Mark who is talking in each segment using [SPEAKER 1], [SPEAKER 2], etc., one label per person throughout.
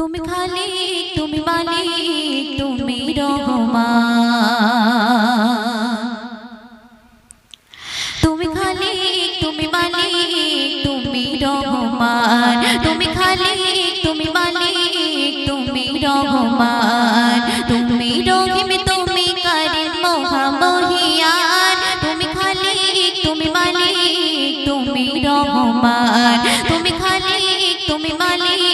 [SPEAKER 1] তুমি খালিক তুমি মালিক তুমি রহমান তুমি খালিক তুমি মালিক তুমি রহমান তুমি খালিক তুমি মালিক তুমি রহমান তুমি রহিম তুমি কারীম মহামহিয়ান তুমি খালিক তুমি মালিক তুমি রহমান তুমি খালিক তুমি মালিক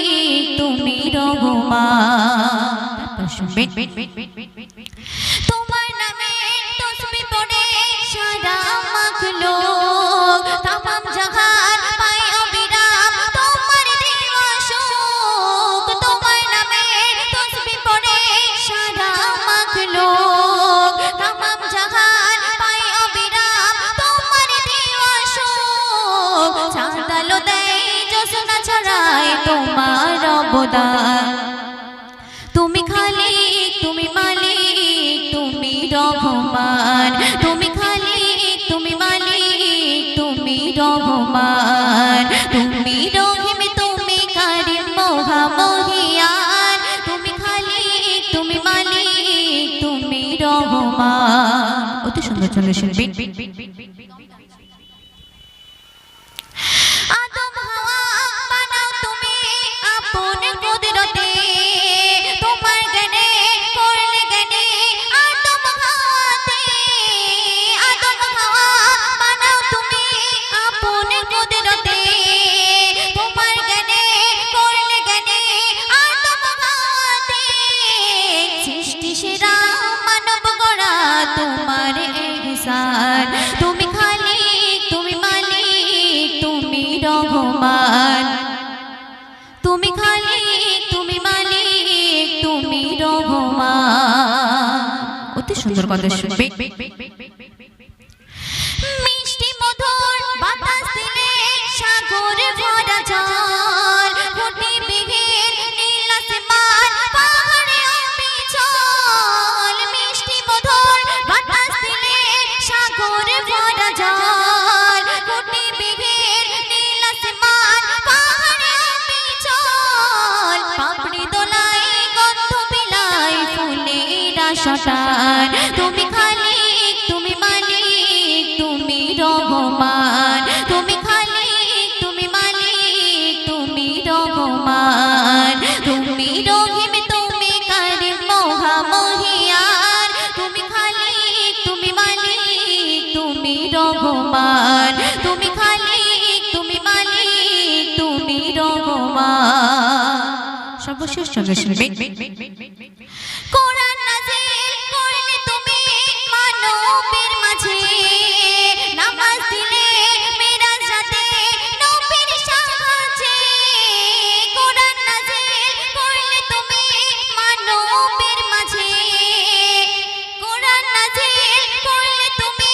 [SPEAKER 1] তুমি রহমান তোমার নামে তসবিহ পড়ে সারা মাখলুক তামাম জাহান পায় অবিরাম তোমার দিবাসুক তোমার নামে তসবিহ পড়ে সারা মাখলুক তামাম জাহান পায় অবিরাম তোমার দিবাসুক চাঁদ আলো দেয় জ্যোৎস্না ছড়ায় তোমার অবদান তুমি খালিক তুমি মালিক তুমি রহমান তুমি খালিক তুমি মালিক তুমি রহমান তুমি রহিম তুমি কারীম মহামহিয়ান তুমি খালিক তুমি মালিক তুমি রহমান অতি সুন্দর চলে শুনবে আদম হাওয়া বানাও তুমি আপন কুদরতে তোমার জ্ঞানে করলে জ্ঞানে আদম হাওয়াতে আদম হাওয়া বানাও তুমি আপন কুদরতে তোমার জ্ঞানে করলে জ্ঞানে আদম হাওয়াতে সৃষ্টি সেরা মানব গড়া তোমার ইহসান তুমি খালিক তুমি মালিক তুমি রহমান তুমি খালিক তুমি মালিক তুমি রহমান অতি সুন্দর কথা শুনবে মিষ্টি মধুর বাতাস দিলে সাগর ভরা জল কোটি বিঘের নীল আসমান পাহাড়ে অবিচল মিষ্টি মধুর বাতাস দিলে সাগর ভরা জল কোটি বিঘের নীল আসমান পাহাড়ে অবিচল পাপড়ি দোলায় গন্ধ বিলায় ফুলের আশাটান তুমি খালিক তুমি মালিক তুমি রহমান তুমি খালিক তুমি মালিক তুমি রহমান তুমি রহিম তুমি কারীম মহামহিয়ান তুমি খালিক তুমি মালিক তুমি রহমান তুমি খালিক তুমি মালিক তুমি রহমান সর্বশেষ চলে শুনবে কোরআন নাযিল করলে তুমি মানবের মাঝে নামাজ দিলে মিরাজ রাতে নবীর সাহায্যে কোরআন নাযিল করলে তুমি মানবের মাঝে কোরআন নাযিল করলে তুমি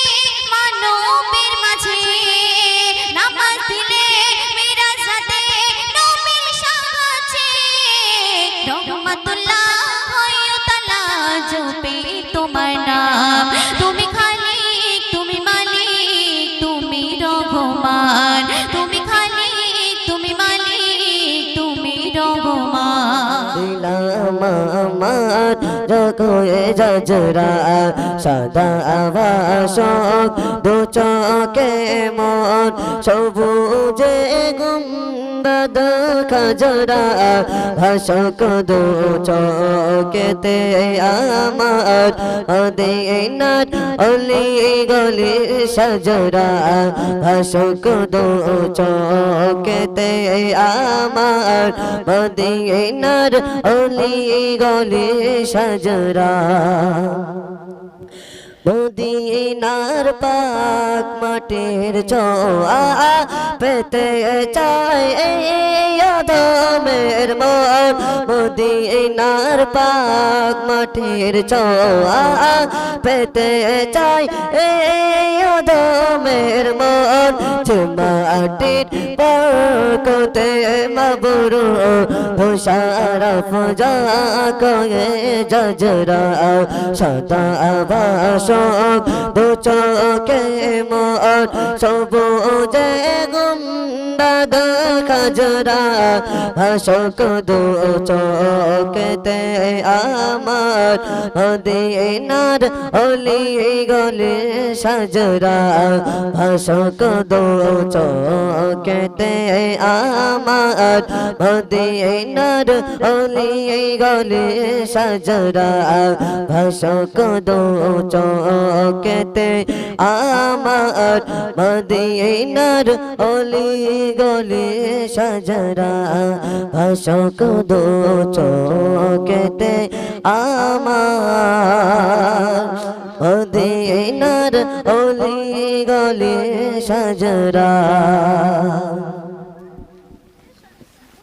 [SPEAKER 1] মানবের মাঝে নামাজ দিলে মিরাজ রাতে নবীর সাহায্যে রহমাতুল্লাহ হয় তালা জপে তোমার নাম তুমি খালিক তুমি মালিক তুমি রহমান তুমি খালিক তুমি মালিক তুমি রহমান
[SPEAKER 2] দিলাম আমার রকয়ে জজরা সাদা আবাসক দু চকে মন সবুজে গুম্বদ খাজরা ভাসক দু চকেতে আমার মদিনার অলি গলি সাজরা ভাসক দু চকেতে আমার মদিনার অলি গলি সাজরা মদিনার পাক মাটির ছোঁয়া পেতে চাই আদমের মন মদিনার পাক মাটির ছোঁয়া পেতে চাই আদমের মন মাটির বরকতে মাবরু মুশারফ যা কয়ে জজরা সদা আবাসক দু চকে মন সবুজে গুন্ডাদ খাজরা ভাসক দু চোখেতে আমার মদিনার অলি গলি সাজরা ভাসক দু চোখেতে আমার মদিনার অলি গলি সাজরা ভাসক দু চোখেতে আমার মদিনার অলি গলি সাজরা ভাসক দু চোখেতে আমার মদিনার অলি গলি সাজরা।